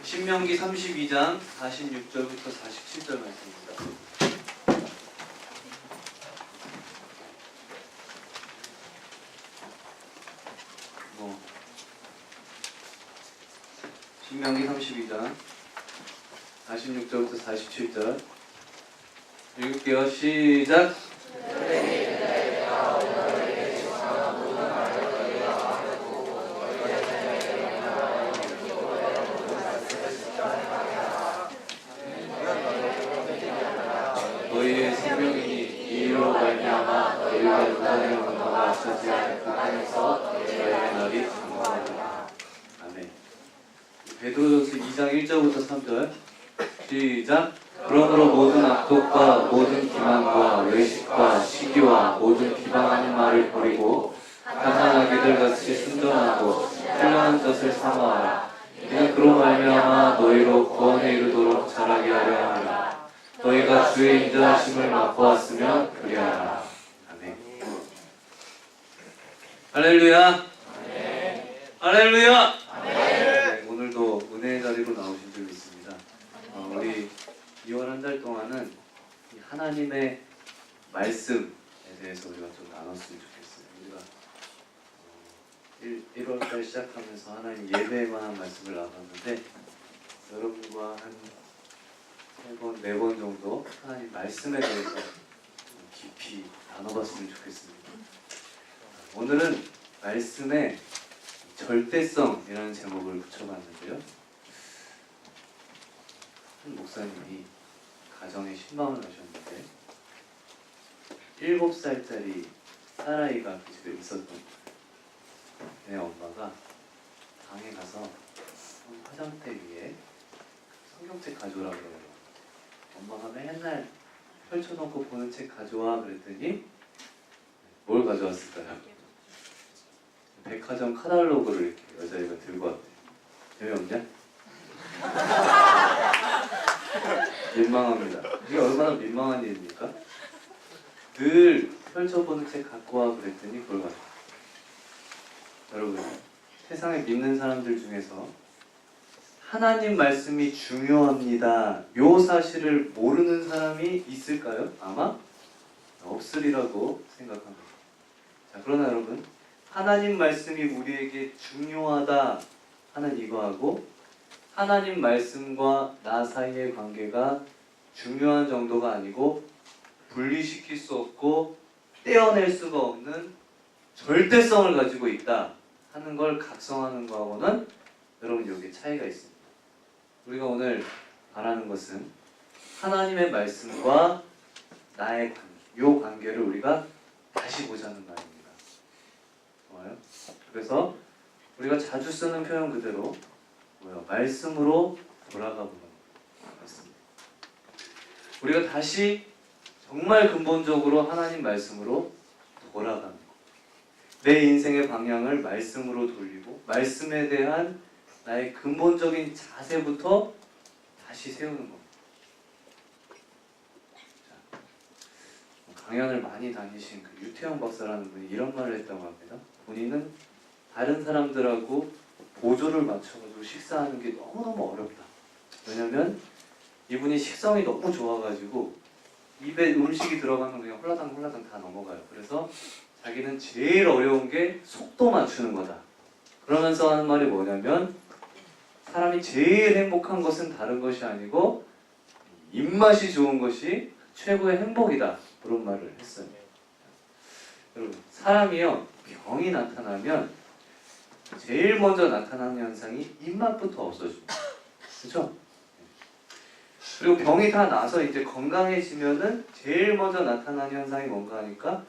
신명기 32장 46절부터 47절 말씀입니다. 신명기 32장 46절부터 47절 읽을게요. 시작! 너희의 생명이니 이로 말미암아 너희가 요단의 문화가 앞서지 않을 땅에서 너희의 날이 장관하리라. 아멘. 베드로전서 2장 1절부터 3절 시작! 그러므로 모든 악독과 모든 기만과 외식과 시기와 모든 비방하는 말을 버리고 가난한 아기들같이 순전하고 훌륭한 것을 사모하라. 이는 그로 말미암아 너희로 구원에 이르도록 자라게 하려 함이라. 너희가 주의 인자하심을 맛보았으면 그리하라. 아멘. 할렐루야. 할렐루야. 네, 오늘도 은혜의 자리로 나오신 줄 믿습니다. 우리 2월 한 달 동안은 하나님의 말씀에 대해서 우리가 좀 나눴으면 좋겠어요. 우리가 1월달 시작하면서 하나님 예배에 관한 말씀을 나눴는데 여러분과 한 3번, 4번 정도 하나님 말씀에 대해서 깊이 나눠봤으면 좋겠습니다. 오늘은 말씀의 절대성이라는 제목을 붙여봤는데요. 한 목사님이 가정에 신방을 하셨는데 7살짜리 딸아이가 그 집에 있었던 걔네 엄마가 방에 가서 화장대 위에 성경책 가져오라고 그래요. 엄마가 맨날 펼쳐놓고 보는 책 가져와 그랬더니 뭘 가져왔을까요? 백화점 카탈로그를 이렇게 여자애가 들고 왔대요. 재미없냐? 민망합니다. 이게 얼마나 민망한 일입니까? 늘 펼쳐보는 책 갖고 와 그랬더니 그걸 가져와. 여러분, 세상에 믿는 사람들 중에서 하나님 말씀이 중요합니다. 요 사실을 모르는 사람이 있을까요? 아마 없으리라고 생각합니다. 자, 그러나 여러분, 하나님 말씀이 우리에게 중요하다 하는 이거하고 하나님 말씀과 나 사이의 관계가 중요한 정도가 아니고 분리시킬 수 없고 떼어낼 수가 없는 절대성을 가지고 있다 하는 걸 각성하는 거하고는 여러분 여기에 차이가 있습니다. 우리가 오늘 바라는 것은 하나님의 말씀과 나의 관계, 이 관계를 우리가 다시 보자는 말입니다. 좋아요? 그래서 우리가 자주 쓰는 표현 그대로 말씀으로 돌아가 보는 것입니다. 우리가 다시 정말 근본적으로 하나님 말씀으로 돌아가는 것. 내 인생의 방향을 말씀으로 돌리고 말씀에 대한 나의 근본적인 자세부터 다시 세우는 겁니다. 강연을 많이 다니신 그 유태영 박사라는 분이 이런 말을 했다고 합니다. 본인은 다른 사람들하고 보조를 맞춰가지고 식사하는 게 너무너무 어렵다. 왜냐면 이분이 식성이 너무 좋아가지고 입에 음식이 들어가면 그냥 홀라당 다 넘어가요. 그래서 자기는 제일 어려운 게 속도 맞추는 거다. 그러면서 하는 말이 뭐냐면 사람이 제일 행복한 것은 다른 것이 아니고 입맛이 좋은 것이 최고의 행복이다. 그런 말을 했어요. 여러분, 사람이요 병이 나타나면 제일 먼저 나타나는 현상이 입맛부터 없어집니다. 그렇죠? 그리고 병이 다 나서 이제 건강해지면은 제일 먼저 나타나는 현상이 뭔가 하니까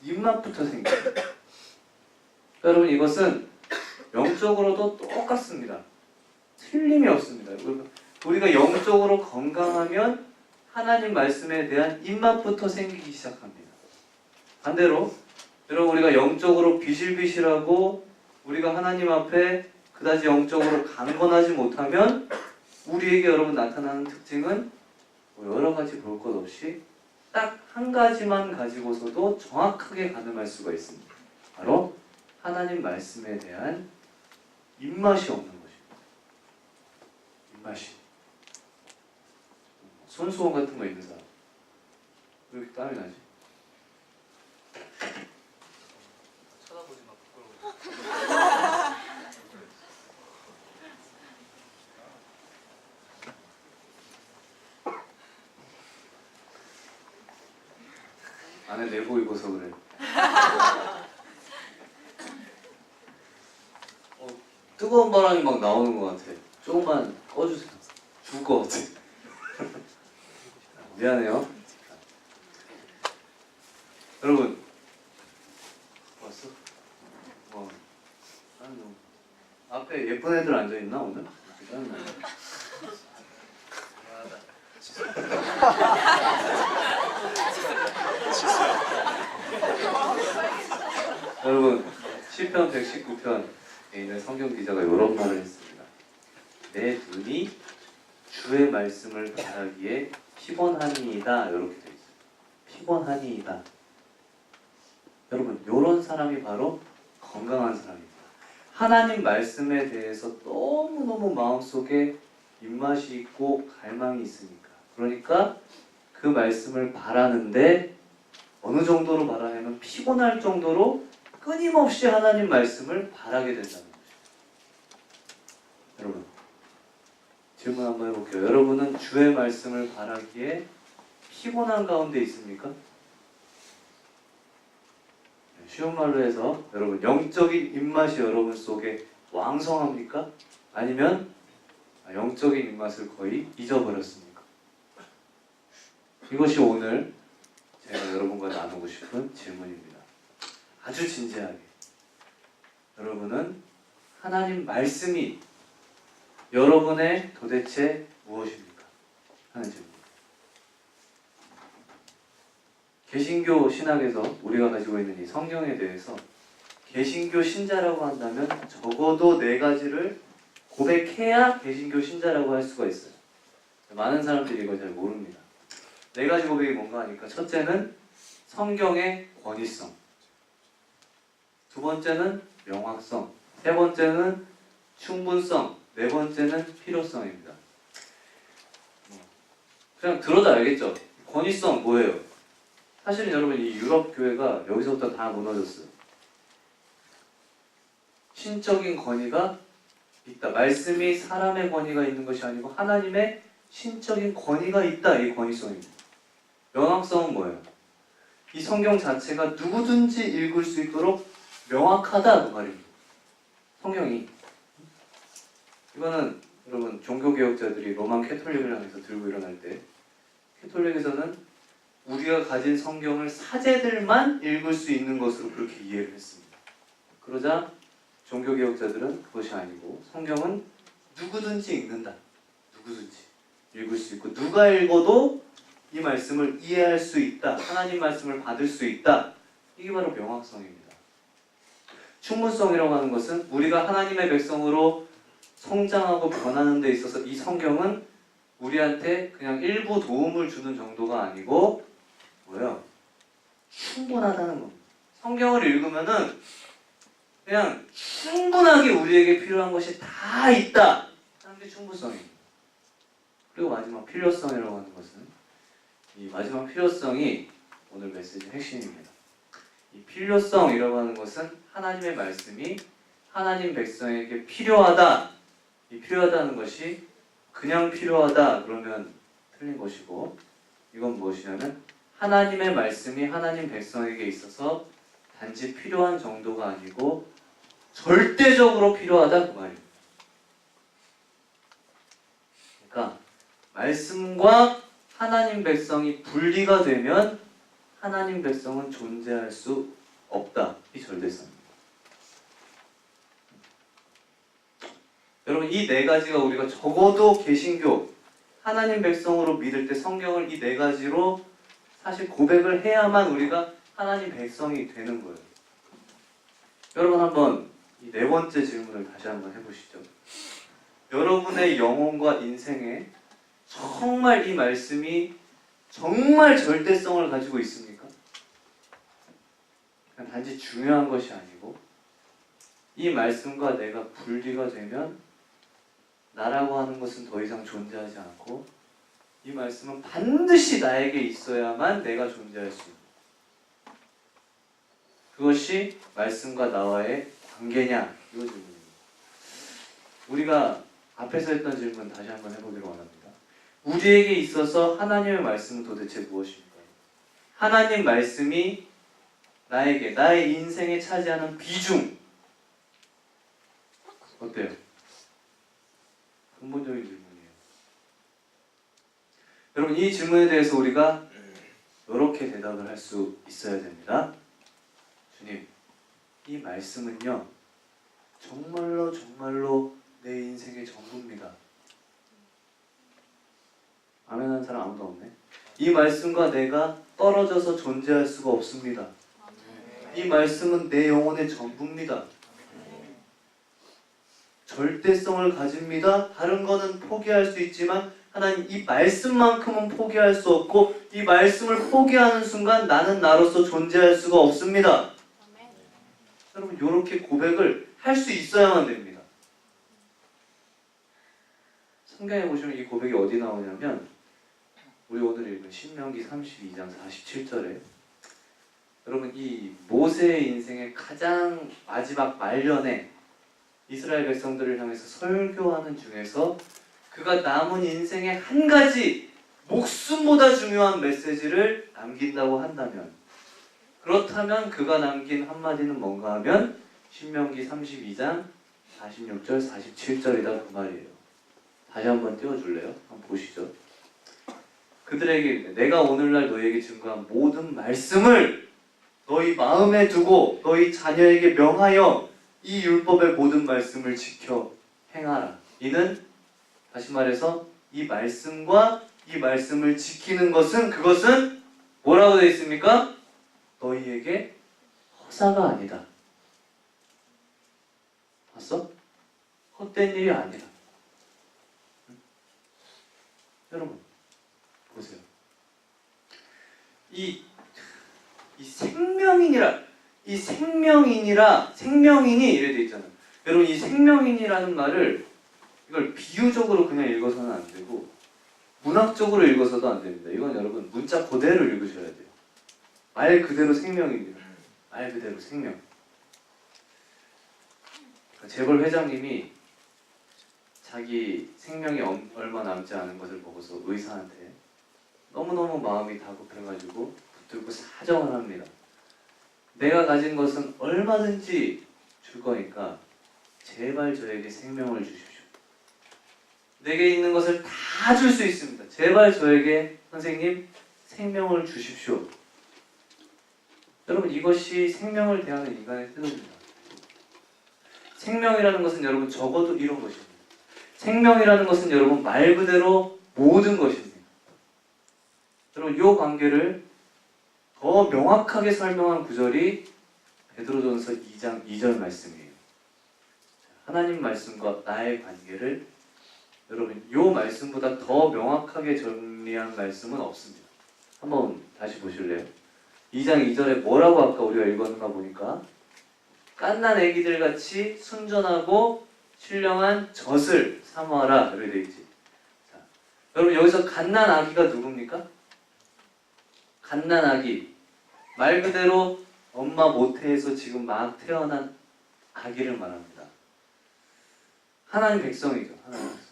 입맛부터 생겨요. 여러분, 이것은 영적으로도 똑같습니다. 틀림이 없습니다. 우리가 영적으로 건강하면 하나님 말씀에 대한 입맛부터 생기기 시작합니다. 반대로 여러분, 우리가 영적으로 비실비실하고 우리가 하나님 앞에 그다지 영적으로 강건하지 못하면 우리에게 여러분 나타나는 특징은 여러 가지 볼 것 없이 딱 한 가지만 가지고서도 정확하게 가늠할 수가 있습니다. 바로 하나님 말씀에 대한 입맛이 없는 것입니다. 손수건 같은 거 있는 사람. 왜 이렇게 땀이 나지? 쳐다보지 마, 부끄러워. 안에 내복 입어서 그래. 뜨거운 바람이 막 나오는 것 같아. 조금만 꺼주세요. 죽을 것 같아. 미안해요. 여러분, 왔어? 앞에 예쁜 애들 앉아 있나 오늘? 짜증나. 여러분, 시편 119편에 있는 성경 기자가 이런 말을 했습니다. 내 눈이 주의 말씀을 바라기에 피곤하니이다. 이렇게 되어 있어요. 피곤하니이다. 여러분, 이런 사람이 바로 건강한 사람입니다. 하나님 말씀에 대해서 너무너무 마음속에 입맛이 있고 갈망이 있으니까. 그러니까 그 말씀을 바라는데 어느 정도로 바라냐면 피곤할 정도로 끊임없이 하나님 말씀을 바라게 된다는 거죠. 여러분, 질문 한번 해볼게요. 여러분은 주의 말씀을 바라기에 피곤한 가운데 있습니까? 쉬운 말로 해서 여러분, 영적인 입맛이 여러분 속에 왕성합니까? 아니면 영적인 입맛을 거의 잊어버렸습니까? 이것이 오늘 제가 여러분과 나누고 싶은 질문입니다. 아주 진지하게. 여러분은 하나님 말씀이 여러분의 도대체 무엇입니까? 하는 질문. 개신교 신학에서 우리가 가지고 있는 이 성경에 대해서 개신교 신자라고 한다면 적어도 4가지를 고백해야 개신교 신자라고 할 수가 있어요. 많은 사람들이 이걸 잘 모릅니다. 4가지 고백이 뭔가 하니까 첫째는 성경의 권위성, 두 번째는 명확성, 세 번째는 충분성, 네 번째는 필요성입니다. 그냥 들어도 알겠죠? 권위성 뭐예요? 사실은 여러분 이 유럽 교회가 여기서부터 다 무너졌어요. 신적인 권위가 있다. 말씀이 사람의 권위가 있는 것이 아니고 하나님의 신적인 권위가 있다. 이 권위성입니다. 명확성은 뭐예요? 이 성경 자체가 누구든지 읽을 수 있도록 명확하다 그 말입니다. 성경이. 이거는 여러분 종교개혁자들이 로만 캐톨릭을 향해서 들고 일어날 때 캐톨릭에서는 우리가 가진 성경을 사제들만 읽을 수 있는 것으로 그렇게 이해를 했습니다. 그러자 종교개혁자들은 그것이 아니고 성경은 누구든지 읽는다. 누구든지 읽을 수 있고 누가 읽어도 이 말씀을 이해할 수 있다. 하나님 말씀을 받을 수 있다. 이게 바로 명확성입니다. 충분성이라고 하는 것은 우리가 하나님의 백성으로 성장하고 변하는 데 있어서 이 성경은 우리한테 그냥 일부 도움을 주는 정도가 아니고 뭐예요? 충분하다는 겁니다. 성경을 읽으면은 그냥 충분하게 우리에게 필요한 것이 다 있다 하는 게 충분성입니다. 그리고 마지막 필요성이라고 하는 것은 이 마지막 필요성이 오늘 메시지의 핵심입니다. 이 필요성이라고 하는 것은 하나님의 말씀이 하나님 백성에게 필요하다. 이 필요하다는 것이 그냥 필요하다 그러면 틀린 것이고 이건 무엇이냐면 하나님의 말씀이 하나님 백성에게 있어서 단지 필요한 정도가 아니고 절대적으로 필요하다 그 말입니다. 그러니까 말씀과 하나님 백성이 분리가 되면 하나님 백성은 존재할 수 없다. 이 절대성입니다. 여러분 이 4가지가 우리가 적어도 개신교 하나님 백성으로 믿을 때 성경을 이 4가지로 사실 고백을 해야만 우리가 하나님 백성이 되는 거예요. 여러분 한번 이 4번째 질문을 다시 한번 해보시죠. 여러분의 영혼과 인생에 정말 이 말씀이 정말 절대성을 가지고 있습니까? 그냥 단지 중요한 것이 아니고 이 말씀과 내가 분리가 되면 나라고 하는 것은 더 이상 존재하지 않고 이 말씀은 반드시 나에게 있어야만 내가 존재할 수 있는, 그것이 말씀과 나와의 관계냐, 이거 질문입니다. 우리가 앞에서 했던 질문 다시 한번 해보기를 원합니다. 우리에게 있어서 하나님의 말씀은 도대체 무엇일까요? 하나님 말씀이 나에게, 나의 인생에 차지하는 비중 어때요? 근본적인 질문이에요. 여러분, 이 질문에 대해서 우리가 이렇게 대답을 할 수 있어야 됩니다. 주님, 이 말씀은요, 정말로 정말로 내 인생의 전부입니다. 아멘 하는 사람 아무도 없네. 이 말씀과 내가 떨어져서 존재할 수가 없습니다. 이 말씀은 내 영혼의 전부입니다. 절대성을 가집니다. 다른 거는 포기할 수 있지만 하나님, 이 말씀만큼은 포기할 수 없고, 이 말씀을 포기하는 순간 나는 나로서 존재할 수가 없습니다. 여러분, 이렇게 고백을 할 수 있어야만 됩니다. 성경에 보시면 이 고백이 어디 나오냐면, 우리 오늘 읽은 신명기 32장 47절에, 여러분, 이 모세의 인생의 가장 마지막 말년에 이스라엘 백성들을 향해서 설교하는 중에서 그가 남은 인생의 한 가지 목숨보다 중요한 메시지를 남긴다고 한다면, 그렇다면 그가 남긴 한마디는 뭔가 하면 신명기 32장 46절 47절이다, 그 말이에요. 다시 한번 띄워줄래요? 한번 보시죠. 그들에게, 내가 오늘날 너희에게 증거한 모든 말씀을 너희 마음에 두고 너희 자녀에게 명하여 이 율법의 모든 말씀을 지켜 행하라. 이는, 다시 말해서, 이 말씀과 이 말씀을 지키는 것은, 그것은 뭐라고 되어 있습니까? 너희에게 허사가 아니다. 봤어? 헛된 일이 아니라. 여러분, 보세요. 이 생명인이 이래 돼 있잖아요. 여러분, 이 생명인이라는 말을, 이걸 비유적으로 그냥 읽어서는 안 되고 문학적으로 읽어서도 안 됩니다. 이건 여러분 문자 그대로 읽으셔야 돼요. 말 그대로 생명입니다. 말 그대로 생명. 재벌 회장님이 자기 생명이 얼마 남지 않은 것을 보고서 의사한테 너무너무 마음이 다급해가지고 붙들고 사정을 합니다. 내가 가진 것은 얼마든지 줄 거니까 제발 저에게 생명을 주십시오. 내게 있는 것을 다 줄 수 있습니다. 제발 저에게, 선생님, 생명을 주십시오. 여러분, 이것이 생명을 대하는 인간의 태도입니다. 생명이라는 것은 여러분 적어도 이런 것입니다. 생명이라는 것은 여러분 말 그대로 모든 것입니다. 여러분, 이 관계를 더 명확하게 설명한 구절이 베드로전서 2장 2절 말씀이에요. 하나님 말씀과 나의 관계를, 여러분, 이 말씀보다 더 명확하게 정리한 말씀은 없습니다. 한번 다시 보실래요? 2장 2절에 뭐라고 아까 우리가 읽었는가 보니까, 갓난 애기들 같이 순전하고 신령한 젖을 사모하라, 이렇게 되어 있지. 자, 여러분, 여기서 갓난 아기가 누굽니까? 갓난 아기, 말 그대로 엄마 모태에서 지금 막 태어난 아기를 말합니다. 하나님 백성이죠. 하나님 백성.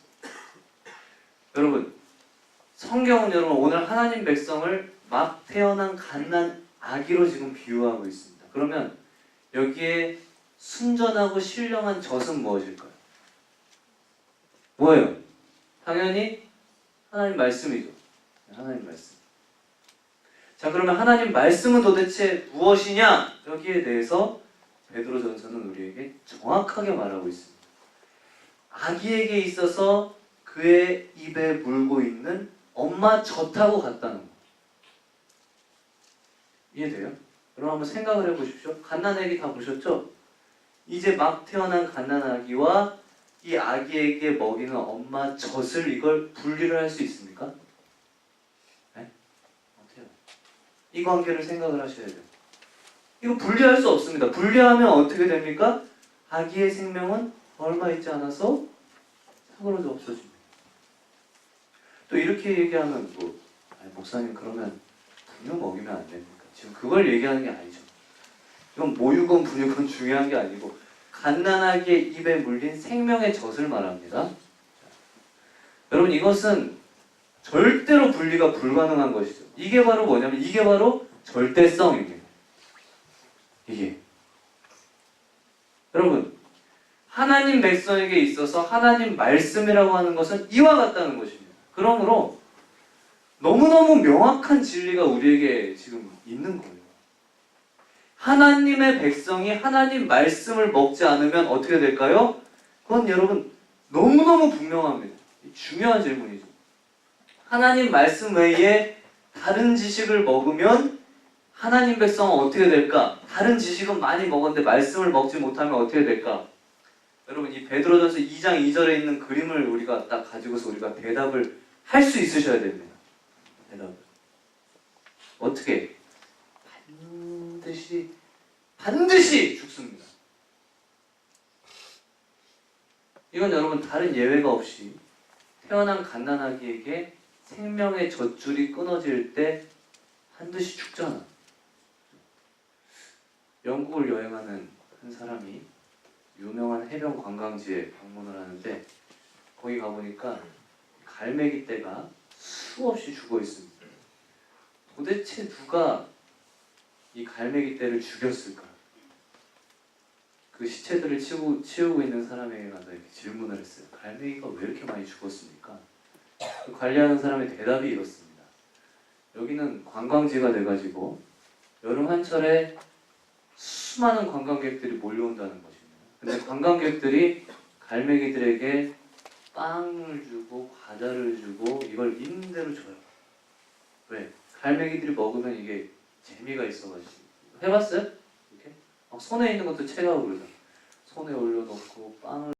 여러분, 성경은 여러분 오늘 하나님 백성을 막 태어난 갓난 아기로 지금 비유하고 있습니다. 그러면 여기에 순전하고 신령한 젖은 무엇일까요? 뭐예요? 당연히 하나님 말씀이죠. 하나님 말씀. 자, 그러면 하나님 말씀은 도대체 무엇이냐? 여기에 대해서 베드로전서는 우리에게 정확하게 말하고 있습니다. 아기에게 있어서 그의 입에 물고 있는 엄마 젖하고 같다는 거. 이해돼요? 여러분 한번 생각을 해보십시오. 갓난 아기 다 보셨죠? 이제 막 태어난 갓난 아기와 이 아기에게 먹이는 엄마 젖을, 이걸 분리를 할 수 있습니까? 네? 어때요? 이 관계를 생각을 하셔야 돼요. 이거 분리할 수 없습니다. 분리하면 어떻게 됩니까? 아기의 생명은 얼마 있지 않아서 사그러져 없어집니다. 또 이렇게 이렇게 얘기하면 뭐 아니, 목사님 그러면 분유 먹이면 안 됩니까? 지금 그걸 얘기하는 게 아니죠. 이건 모유건 분유건 중요한 게 아니고 갓난아기의 입에 물린 생명의 젖을 말합니다. 여러분 이것은 절대로 분리가 불가능한 것이죠. 이게 바로 뭐냐면 이게 바로 절대성입니다. 이게 여러분 하나님 백성에게 있어서 하나님 말씀이라고 하는 것은 이와 같다는 것입니다. 그러므로 너무너무 명확한 진리가 우리에게 지금 있는 거예요. 하나님의 백성이 하나님 말씀을 먹지 않으면 어떻게 될까요? 그건 여러분 너무너무 분명합니다. 중요한 질문이죠. 하나님 말씀 외에 다른 지식을 먹으면 하나님 백성은 어떻게 될까? 다른 지식은 많이 먹었는데 말씀을 먹지 못하면 어떻게 될까? 여러분 이 베드로전서 2장 2절에 있는 그림을 우리가 딱 가지고서 우리가 대답을 할 수 있으셔야 됩니다. 대답을. 어떻게? 반드시 죽습니다. 이건 여러분 다른 예외가 없이 태어난 갓난아기에게 생명의 젖줄이 끊어질 때 반드시 죽잖아. 영국을 여행하는 한 사람이 유명한 해변 관광지에 방문을 하는데 거기 가보니까 갈매기 떼가 수없이 죽어 있습니다. 도대체 누가 이 갈매기 떼를 죽였을까? 그 시체들을 치우고 있는 사람에게 가서 이렇게 질문을 했어요. 갈매기가 왜 이렇게 많이 죽었습니까? 그 관리하는 사람의 대답이 이렇습니다. 여기는 관광지가 돼가지고 여름 한철에 수많은 관광객들이 몰려온다는 것입니다. 근데 관광객들이 갈매기들에게 빵을 주고 과자를 주고 이걸 있는 대로 줘요. 왜? 갈매기들이 먹으면 이게 재미가 있어가지고. 해봤어요? 이렇게? 손에 있는 것도 채가고 그러잖아. 손에 올려놓고 빵을